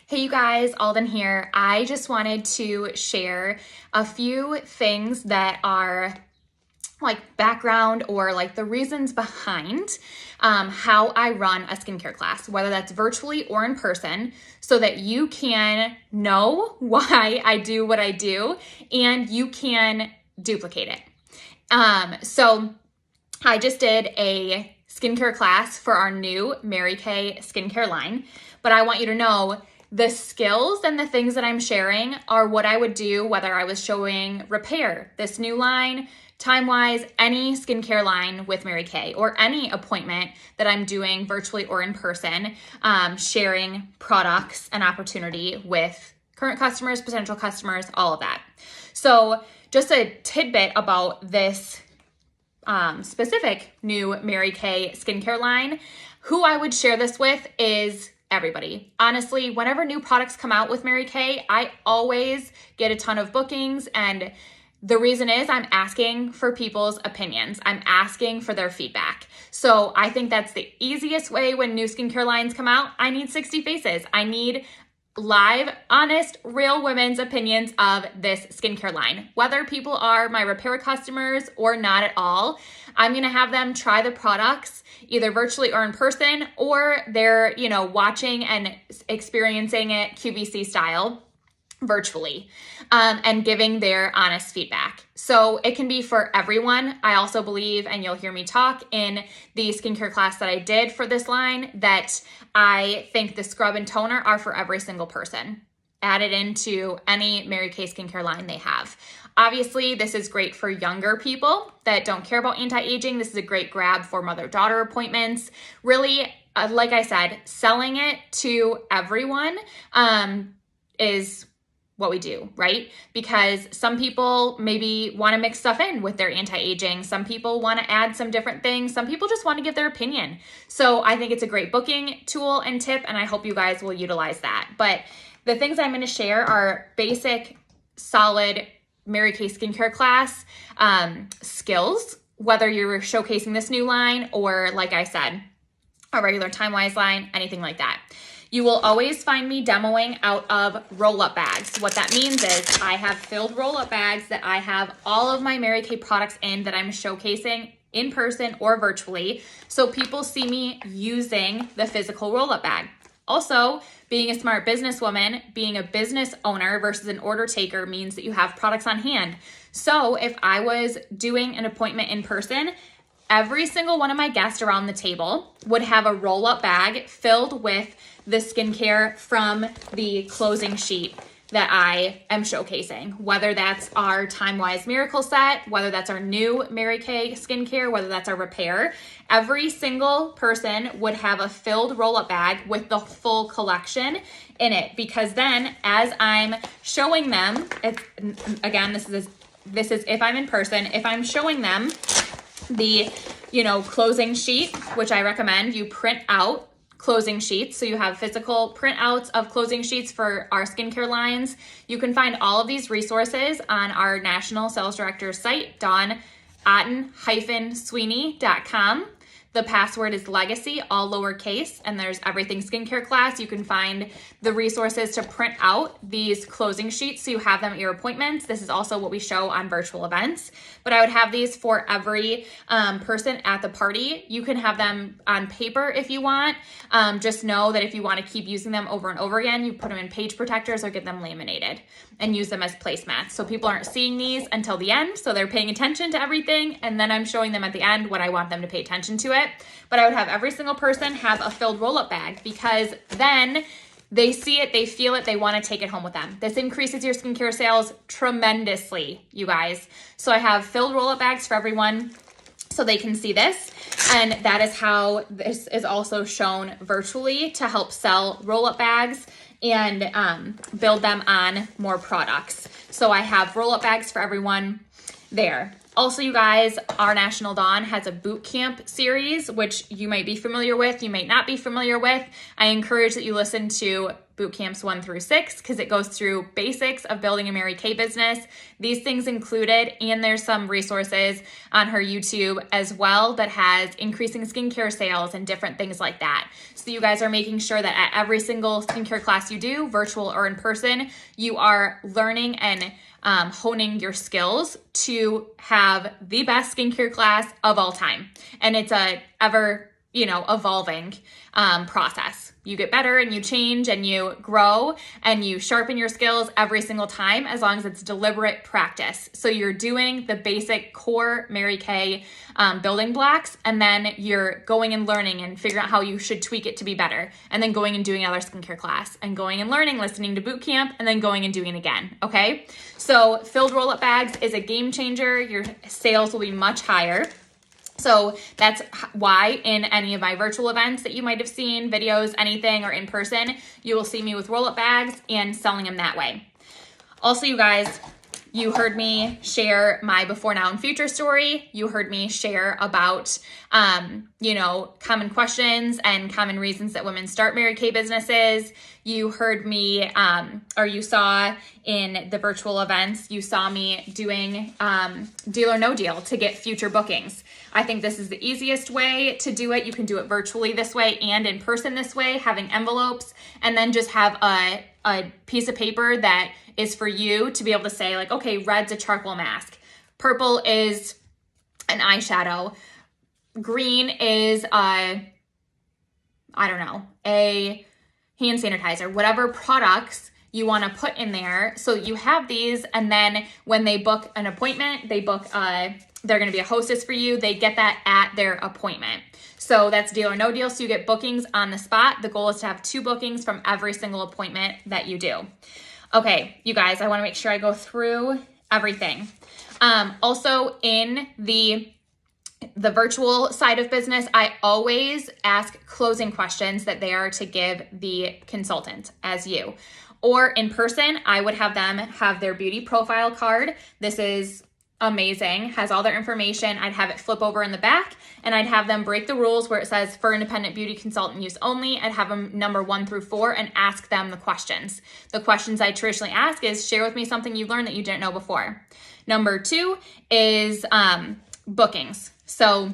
Hey you guys, Auldon here. I just wanted to share a few things that are like background or like the reasons behind how I run a skincare class, whether that's virtually or in person, so that you can know why I do what I do and you can duplicate it. So I just did a skincare class for our new Mary Kay skincare line, but I want you to know the skills and the things that I'm sharing are what I would do whether I was showing repair, this new line, time-wise, any skincare line with Mary Kay, or any appointment that I'm doing virtually or in person, sharing products and opportunity with current customers, potential customers, all of that. So just a tidbit about this specific new Mary Kay skincare line. Who I would share this with is everybody. Honestly, whenever new products come out with Mary Kay, I always get a ton of bookings, and the reason is I'm asking for people's opinions. I'm asking for their feedback. So I think that's the easiest way when new skincare lines come out. I need 60 faces. I need live, honest, real women's opinions of this skincare line. Whether people are my repair customers or not at all, I'm going to have them try the products either virtually or in person, or they're, watching and experiencing it QVC style virtually, and giving their honest feedback. So it can be for everyone. I also believe, and you'll hear me talk in the skincare class that I did for this line, that I think the scrub and toner are for every single person, added into any Mary Kay skincare line they have. Obviously, this is great for younger people that don't care about anti-aging. This is a great grab for mother-daughter appointments. Really, like I said, selling it to everyone is what we do, right? Because some people maybe want to mix stuff in with their anti-aging. Some people want to add some different things. Some people just want to give their opinion. So I think it's a great booking tool and tip, and I hope you guys will utilize that. But the things I'm going to share are basic, solid Mary Kay skincare class skills, whether you're showcasing this new line or, like I said, a regular time-wise line, anything like that. You will always find me demoing out of roll-up bags. What that means is I have filled roll-up bags that I have all of my Mary Kay products in that I'm showcasing in person or virtually, so people see me using the physical roll-up bag. Also, being a smart businesswoman, being a business owner versus an order taker means that you have products on hand. So if I was doing an appointment in person, every single one of my guests around the table would have a roll-up bag filled with the skincare from the closing sheet that I am showcasing, whether that's our Time-Wise Miracle Set, whether that's our new Mary Kay skincare, whether that's our repair. Every single person would have a filled roll-up bag with the full collection in it, because then as I'm showing them, again, this is if I'm in person, if I'm showing them the, closing sheet, which I recommend you print out closing sheets. So you have physical printouts of closing sheets for our skincare lines. You can find all of these resources on our national sales director's site, Dawn Otten-Sweeney.com. The password is legacy, all lowercase, and there's everything skincare class. You can find the resources to print out these closing sheets so you have them at your appointments. This is also what we show on virtual events, but I would have these for every person at the party. You can have them on paper if you want. Just know that if you want to keep using them over and over again, you put them in page protectors or get them laminated and use them as placemats. So people aren't seeing these until the end, so they're paying attention to everything, and then I'm showing them at the end when I want them to pay attention to it. But I would have every single person have a filled roll-up bag, because then they see it, they feel it, they want to take it home with them. This increases your skincare sales tremendously, you guys. So I have filled roll-up bags for everyone so they can see this. And that is how this is also shown virtually to help sell roll-up bags and build them on more products. So I have roll-up bags for everyone there. Also, you guys, our National Dawn has a boot camp series, which you might be familiar with, you might not be familiar with. I encourage that you listen to boot camps 1 through 6 because it goes through basics of building a Mary Kay business. These things included, and there's some resources on her YouTube as well that has increasing skincare sales and different things like that. So you guys are making sure that at every single skincare class you do, virtual or in person, you are learning and honing your skills to have the best skincare class of all time. And it's a ever evolving process. You get better and you change and you grow and you sharpen your skills every single time as long as it's deliberate practice. So you're doing the basic core Mary Kay building blocks, and then you're going and learning and figuring out how you should tweak it to be better, and then going and doing another skincare class and going and learning, listening to boot camp, and then going and doing it again. Okay. So filled roll-up bags is a game changer. Your sales will be much higher. So that's why in any of my virtual events that you might have seen, videos, anything, or in person, you will see me with roll-up bags and selling them that way. Also, you guys, you heard me share my before, now, and future story. You heard me share about, common questions and common reasons that women start Mary Kay businesses. You heard me, or you saw in the virtual events, you saw me doing deal or no deal to get future bookings. I think this is the easiest way to do it. You can do it virtually this way and in person this way, having envelopes, and then just have a piece of paper that is for you to be able to say, like, okay, red's a charcoal mask, purple is an eyeshadow, green is a hand sanitizer, whatever products you want to put in there. So you have these, and then when they book an appointment, they're going to be a hostess for you. They get that at their appointment. So that's deal or no deal. So you get bookings on the spot. The goal is to have 2 bookings from every single appointment that you do. Okay, you guys, I want to make sure I go through everything. Also in the virtual side of business, I always ask closing questions that they are to give the consultant as you. Or in person, I would have them have their beauty profile card. This is amazing, has all their information. I'd have it flip over in the back, and I'd have them break the rules where it says for independent beauty consultant use only. I'd have them number 1 through 4 and ask them the questions. The questions I traditionally ask is, share with me something you learned that you didn't know before. Number 2 is bookings. So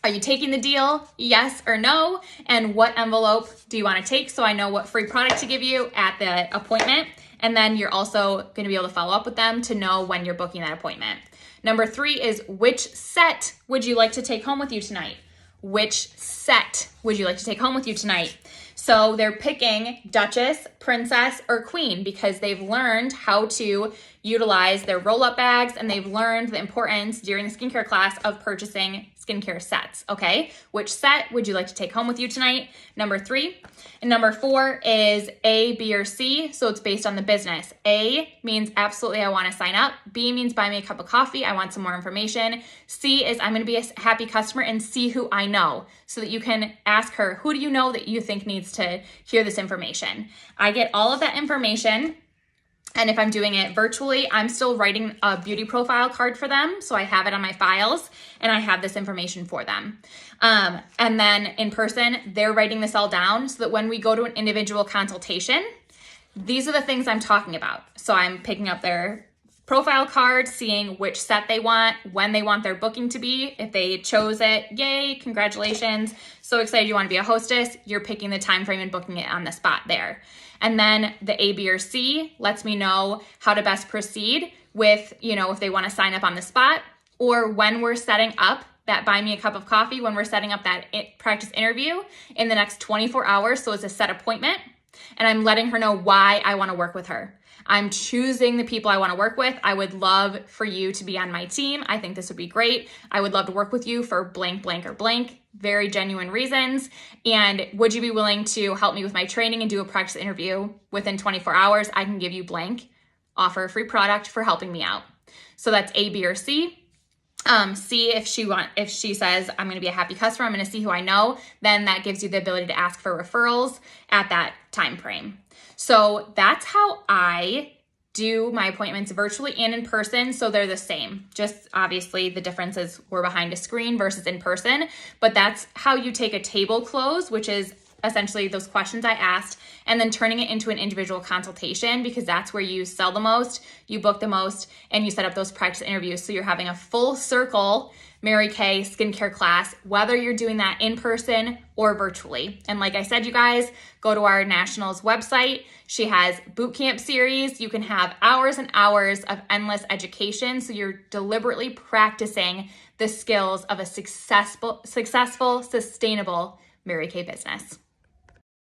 are you taking the deal? Yes or no? And what envelope do you want to take so I know what free product to give you at the appointment? And then you're also going to be able to follow up with them to know when you're booking that appointment. Number 3 is, which set would you like to take home with you tonight? Which set would you like to take home with you tonight? So they're picking Duchess, Princess, or Queen because they've learned how to utilize their roll-up bags, and they've learned the importance during the skincare class of purchasing skincare sets, okay? Which set would you like to take home with you tonight? Number 3. And number 4 is A, B, or C. So it's based on the business. A means absolutely I want to sign up. B means buy me a cup of coffee. I want some more information. C is I'm going to be a happy customer and see who I know so that you can ask her, who do you know that you think needs to hear this information? I get all of that information. And if I'm doing it virtually, I'm still writing a beauty profile card for them. So I have it on my files and I have this information for them. And then in person, they're writing this all down so that when we go to an individual consultation, these are the things I'm talking about. So I'm picking up their profile card, seeing which set they want, when they want their booking to be. If they chose it, yay, congratulations. So excited you want to be a hostess. You're picking the time frame and booking it on the spot there. And then the A, B, or C lets me know how to best proceed with, if they want to sign up on the spot, or when we're setting up that buy me a cup of coffee, when we're setting up that practice interview in the next 24 hours. So it's a set appointment, and I'm letting her know why I want to work with her. I'm choosing the people I want to work with. I would love for you to be on my team. I think this would be great. I would love to work with you for blank, blank, or blank. Very genuine reasons. And would you be willing to help me with my training and do a practice interview within 24 hours? I can give you blank, offer a free product for helping me out. So that's A, B, or C. C, if she says, I'm going to be a happy customer, I'm going to see who I know, then that gives you the ability to ask for referrals at that time frame. So that's how I do my appointments virtually and in person. So they're the same. Just obviously the difference is we're behind a screen versus in person, but that's how you take a table close, which is essentially those questions I asked, and then turning it into an individual consultation, because that's where you sell the most, you book the most, and you set up those practice interviews. So you're having a full circle Mary Kay skincare class, whether you're doing that in person or virtually. And like I said, you guys, go to our Nationals website. She has boot camp series. You can have hours and hours of endless education. So you're deliberately practicing the skills of a successful, sustainable Mary Kay business.